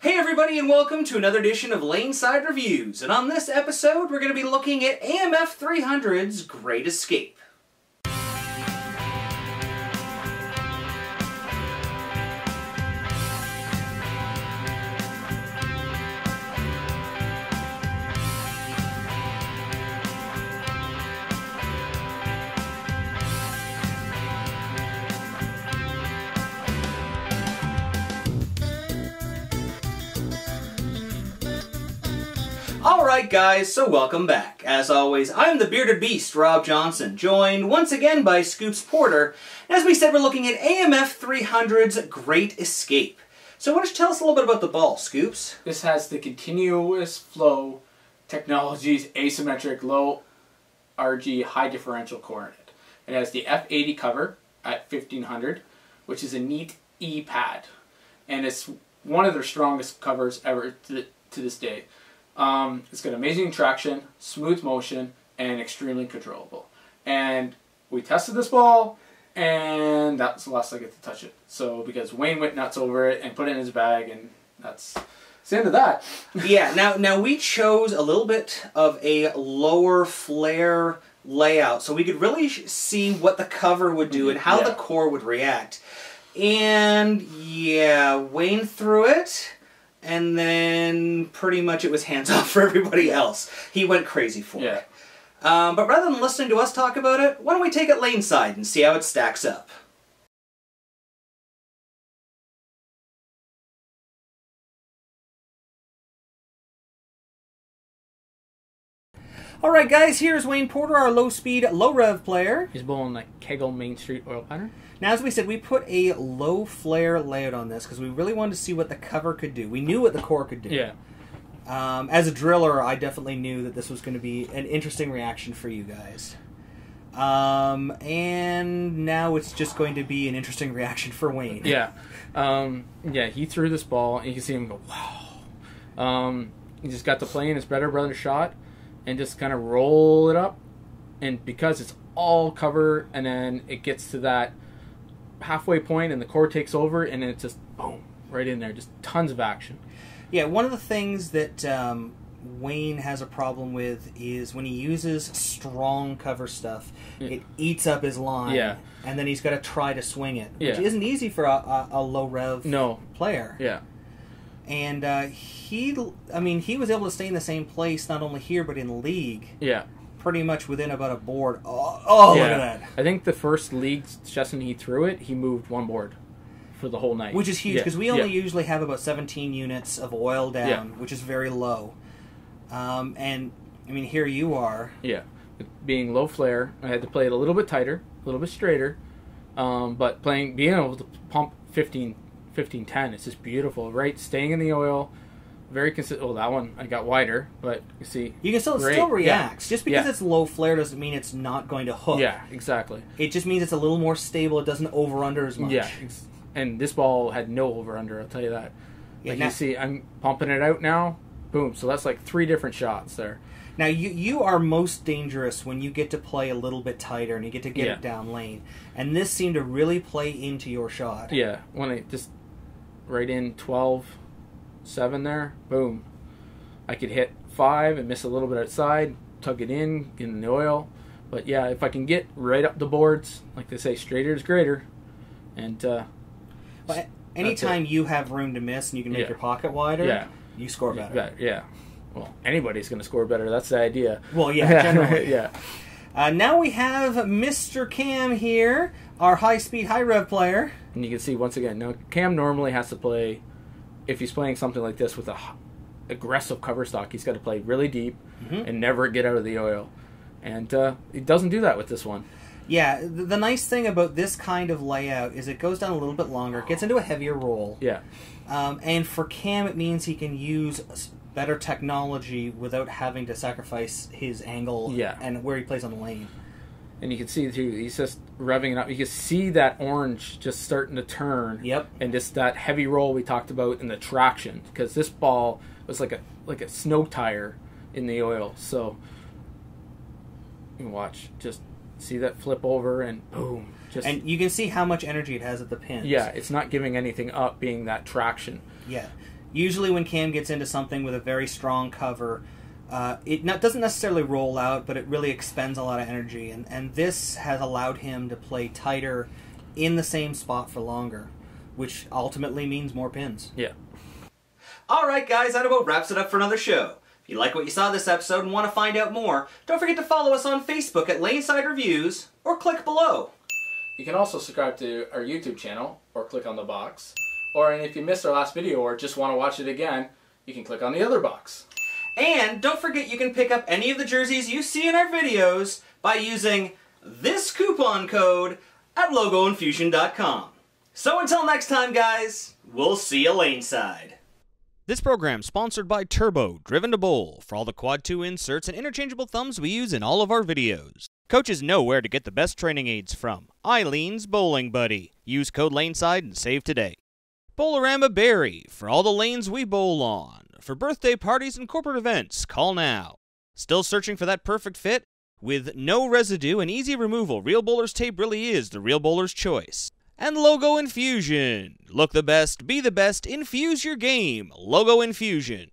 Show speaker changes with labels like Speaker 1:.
Speaker 1: Hey everybody, and welcome to another edition of Laneside Reviews. And on this episode, we're going to be looking at AMF 300's Great Escape. Alright guys, so welcome back. As always, I'm the bearded beast, Rob Johnson, joined once again by Scoops Porter. And as we said, we're looking at AMF 300's Great Escape. So why don't you tell us a little bit about the ball, Scoops?
Speaker 2: This has the continuous flow technology's asymmetric low RG high differential core in it. It has the F80 cover at 1500, which is a neat E pad. And it's one of their strongest covers ever to this day. It's got amazing traction, smooth motion, and extremely controllable. And we tested this ball, and that's the last I get to touch it. So, because Wayne went nuts over it and put it in his bag, and that's the end of that.
Speaker 1: Yeah, now we chose a little bit of a lower flare layout, so we could really see what the cover would do and how the core would react. And yeah, Wayne threw it. And then pretty much it was hands off for everybody else. He went crazy for it. But rather than listening to us talk about it, why don't we take it laneside and see how it stacks up? Alright guys, here's Wayne Porter, our low-speed, low-rev player.
Speaker 2: He's bowling like KEGEL Main Street oil pattern.
Speaker 1: Now, as we said, we put a low-flare layout on this because we really wanted to see what the cover could do. We knew what the core could do.
Speaker 2: Yeah.
Speaker 1: As a driller, I definitely knew that this was going to be an interesting reaction for you guys. And now it's just going to be an interesting reaction for Wayne.
Speaker 2: Yeah. Yeah, he threw this ball, and you can see him go, wow. He just got to play in his better brother shot and just kind of roll it up. And because it's all cover, and then it gets to that halfway point and the core takes over, and then it's just boom right in there, just tons of action.
Speaker 1: Yeah, one of the things that Wayne has a problem with is when he uses strong cover stuff, it eats up his line, and then he's got to try to swing it, which isn't easy for a low rev player.
Speaker 2: Yeah.
Speaker 1: And he was able to stay in the same place not only here but in league. Yeah. Pretty much within about a board. Oh, look at that.
Speaker 2: I think the first league session he threw it, he moved one board for the whole night.
Speaker 1: Which is huge, because we only usually have about 17 units of oil down, which is very low. And, I mean, here you are.
Speaker 2: Yeah. Being low flare, I had to play it a little bit tighter, a little bit straighter. But being able to pump 15-10, it's just beautiful, right? Staying in the oil. Very consistent. Well, that one I got wider, but you see,
Speaker 1: you can still reacts. Just because it's low flare doesn't mean it's not going to hook.
Speaker 2: Yeah, exactly.
Speaker 1: It just means it's a little more stable. It doesn't over under as much.
Speaker 2: Yeah, and this ball had no over under. I'll tell you that. Like you see, I'm pumping it out now. Boom. So that's like 3 different shots there.
Speaker 1: Now you are most dangerous when you get to play a little bit tighter and you get to get it down lane. And this seemed to really play into your shot.
Speaker 2: Yeah, when I just right in 12. 7 there, boom. I could hit 5 and miss a little bit outside, tug it in, get in the oil. But yeah, if I can get right up the boards, like they say, straighter is greater. And
Speaker 1: well, anytime you have room to miss and you can make your pocket wider, you score better.
Speaker 2: Yeah. Well, anybody's going to score better. That's the idea.
Speaker 1: Well, yeah, generally.
Speaker 2: Yeah.
Speaker 1: Now we have Mr. Cam here, our high-speed, high-rev player.
Speaker 2: And you can see, once again, now Cam normally has to play, if he's playing something like this with a aggressive cover stock, he's got to play really deep and never get out of the oil. And he doesn't do that with this one.
Speaker 1: Yeah, the nice thing about this kind of layout is it goes down a little bit longer, gets into a heavier roll.
Speaker 2: Yeah.
Speaker 1: And for Cam, it means he can use better technology without having to sacrifice his angle and where he plays on the lane.
Speaker 2: And you can see, too, he's just revving it up. You can see that orange just starting to turn.
Speaker 1: Yep.
Speaker 2: And just that heavy roll we talked about in the traction. Because this ball was like a snow tire in the oil. So, you can watch. Just see that flip over and boom.
Speaker 1: And you can see how much energy it has at the pins.
Speaker 2: Yeah, it's not giving anything up being that traction.
Speaker 1: Yeah. Usually when Cam gets into something with a very strong cover, it doesn't necessarily roll out, but it really expends a lot of energy, and this has allowed him to play tighter in the same spot for longer, which ultimately means more pins.
Speaker 3: Yeah.
Speaker 1: Alright guys, that about wraps it up for another show. If you like what you saw this episode and want to find out more, don't forget to follow us on Facebook at Laneside Reviews, or click below.
Speaker 2: You can also subscribe to our YouTube channel, or click on the box. And if you missed our last video or just want to watch it again, you can click on the other box.
Speaker 1: And don't forget you can pick up any of the jerseys you see in our videos by using this coupon code at logoinfusion.com. So until next time guys, we'll see you laneside.
Speaker 3: This program sponsored by Turbo, Driven to Bowl, for all the Quad 2 inserts and interchangeable thumbs we use in all of our videos. Coaches know where to get the best training aids from. Eileen's Bowling Buddy. Use code LANESIDE and save today. Bowlerama Berry, for all the lanes we bowl on. For birthday parties and corporate events, call now. Still searching for that perfect fit? With no residue and easy removal, Real Bowler's Tape really is the Real Bowler's choice. And Logo Infusion. Look the best, be the best, infuse your game. Logo Infusion.